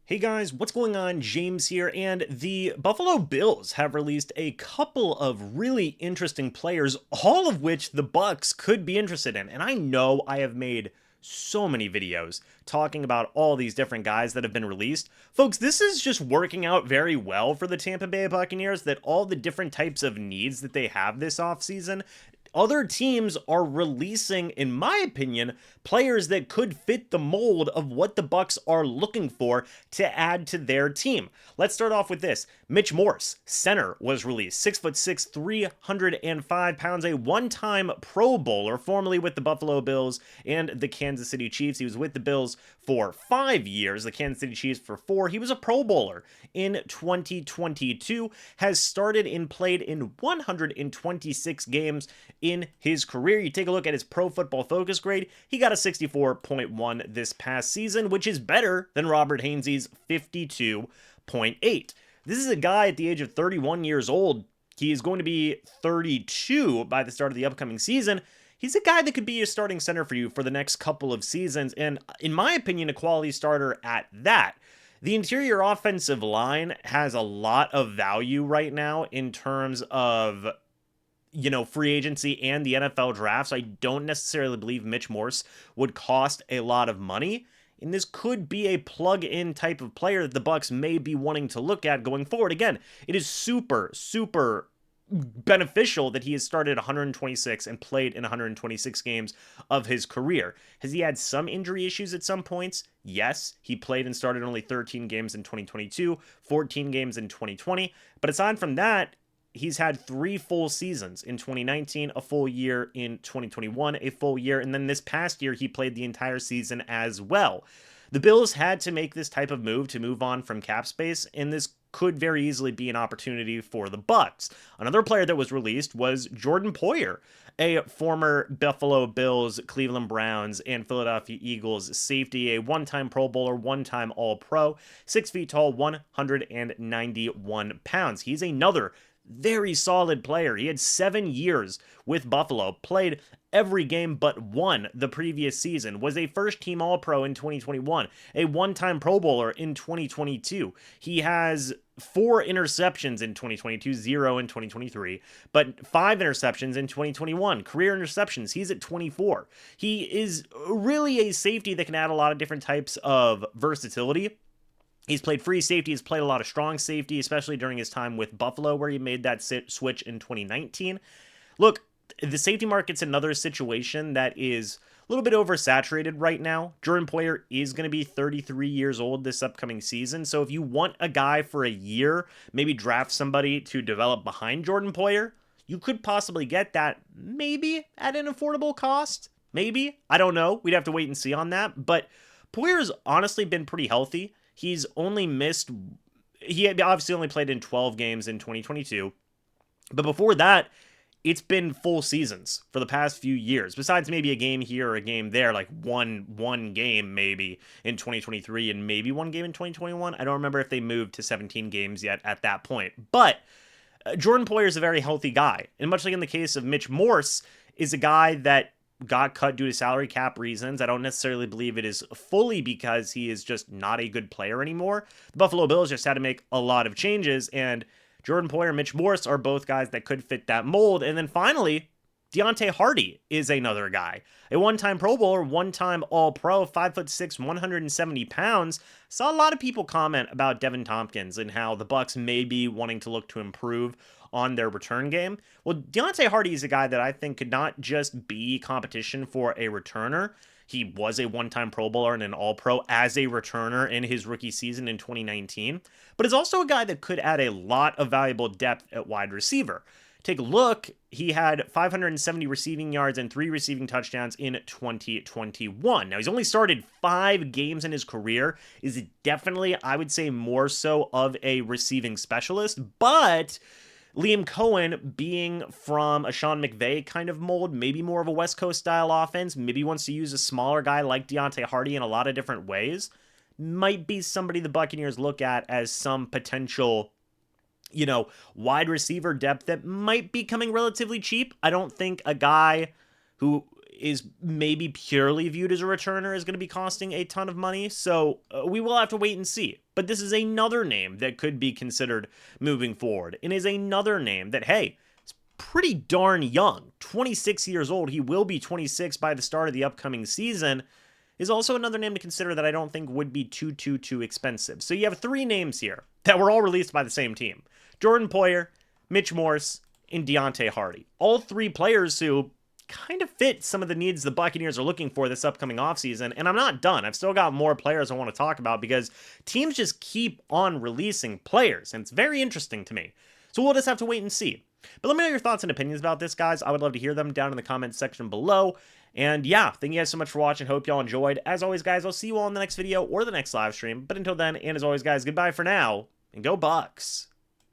Hey guys, what's going on? James here, and the Buffalo Bills have released a couple of really interesting players, all of which the Bucs could be interested in. And I know I have made so many videos talking about all these different guys that have been released. Folks, this is just working out very well for the Tampa Bay Buccaneers, that all the different types of needs that they have this offseason, other teams are releasing, in my opinion, players that could fit the mold of what the Bucs are looking for to add to their team. Let's start off with this. Mitch Morse, center, was released. 6'6", 305 pounds, a one-time Pro Bowler, formerly with the Buffalo Bills and the Kansas City Chiefs. He was with the Bills for 5 years, the Kansas City Chiefs for 4. He was a Pro Bowler in 2022, has started and played in 126 games in his career. You take a look at his Pro Football Focus grade, he got a 64.1 this past season, which is better than Robert Hainsey's 52.8. This is a guy at the age of 31 years old. He is going to be 32 by the start of the upcoming season. He's a guy that could be a starting center for you for the next couple of seasons, and in my opinion, a quality starter at that. The interior offensive line has a lot of value right now in terms of free agency and the NFL draft. So I don't necessarily believe Mitch Morse would cost a lot of money. And this could be a plug-in type of player that the Bucs may be wanting to look at going forward. Again, it is super, super beneficial that he has started 126 and played in 126 games of his career. Has he had some injury issues at some points? Yes, he played and started only 13 games in 2022, 14 games in 2020. But aside from that, he's had 3 full seasons in 2019, a full year in 2021, a full year, and then this past year he played the entire season as well. The Bills had to make this type of move to move on from cap space, and this could very easily be an opportunity for the Bucs. Another player that was released was Jordan Poyer, a former Buffalo Bills, Cleveland Browns, and Philadelphia Eagles safety, a one-time Pro Bowler, one-time All-Pro, 6 feet tall, 191 pounds. He's another very solid player. He had 7 years with Buffalo, played every game but one the previous season, was a first-team All-Pro in 2021, a one-time Pro Bowler in 2022. He has 4 interceptions in 2022, 0 in 2023, but 5 interceptions in 2021. Career interceptions, he's at 24. He is really a safety that can add a lot of different types of versatility. He's played free safety, he's played a lot of strong safety, especially during his time with Buffalo, where he made that switch in 2019. Look, the safety market's another situation that is a little bit oversaturated right now. Jordan Poyer is going to be 33 years old this upcoming season, so if you want a guy for a year, maybe draft somebody to develop behind Jordan Poyer, you could possibly get that maybe at an affordable cost. Maybe. I don't know. We'd have to wait and see on that, but Poyer's honestly been pretty healthy. He obviously only played in 12 games in 2022, but before that, it's been full seasons for the past few years, besides maybe a game here or a game there, like one game maybe in 2023 and maybe one game in 2021. I don't remember if they moved to 17 games yet at that point, but Jordan Poyer is a very healthy guy, and much like in the case of Mitch Morse, is a guy that got cut due to salary cap reasons. I don't necessarily believe it is fully because he is just not a good player anymore. The Buffalo Bills just had to make a lot of changes, and Jordan Poyer and Mitch Morse are both guys that could fit that mold. And then finally, Deontay Hardy is another guy. A one-time Pro Bowler, one-time All-Pro, 5'6", 170 pounds. Saw a lot of people comment about Devin Tompkins and how the Bucs may be wanting to look to improve on their return game. Well, Deontay Hardy is a guy that I think could not just be competition for a returner. He was a one-time Pro Bowler and an All-Pro as a returner in his rookie season in 2019, but is also a guy that could add a lot of valuable depth at wide receiver. Take a look, he had 570 receiving yards and 3 receiving touchdowns in 2021. Now, he's only started 5 games in his career, is definitely, I would say, more so of a receiving specialist, but Liam Cohen, being from a Sean McVay kind of mold, maybe more of a West Coast style offense, maybe wants to use a smaller guy like Deontay Hardy in a lot of different ways, might be somebody the Buccaneers look at as some potential, wide receiver depth that might be coming relatively cheap. I don't think a guy who is maybe purely viewed as a returner is going to be costing a ton of money, so we will have to wait and see. But this is another name that could be considered moving forward, and is another name that, hey, is pretty darn young. 26 years old. He will be 26 by the start of the upcoming season. Is also another name to consider that I don't think would be too expensive. So you have 3 names here that were all released by the same team. Jordan Poyer, Mitch Morse, and Deontay Hardy. All 3 players who kind of fit some of the needs the Buccaneers are looking for this upcoming offseason. And I'm not done. I've still got more players I want to talk about because teams just keep on releasing players, and it's very interesting to me. So we'll just have to wait and see. But let me know your thoughts and opinions about this, guys. I would love to hear them down in the comments section below. And yeah, thank you guys so much for watching. Hope y'all enjoyed. As always, guys, I'll see you all in the next video or the next live stream. But until then, and as always, guys, goodbye for now, and go Bucs.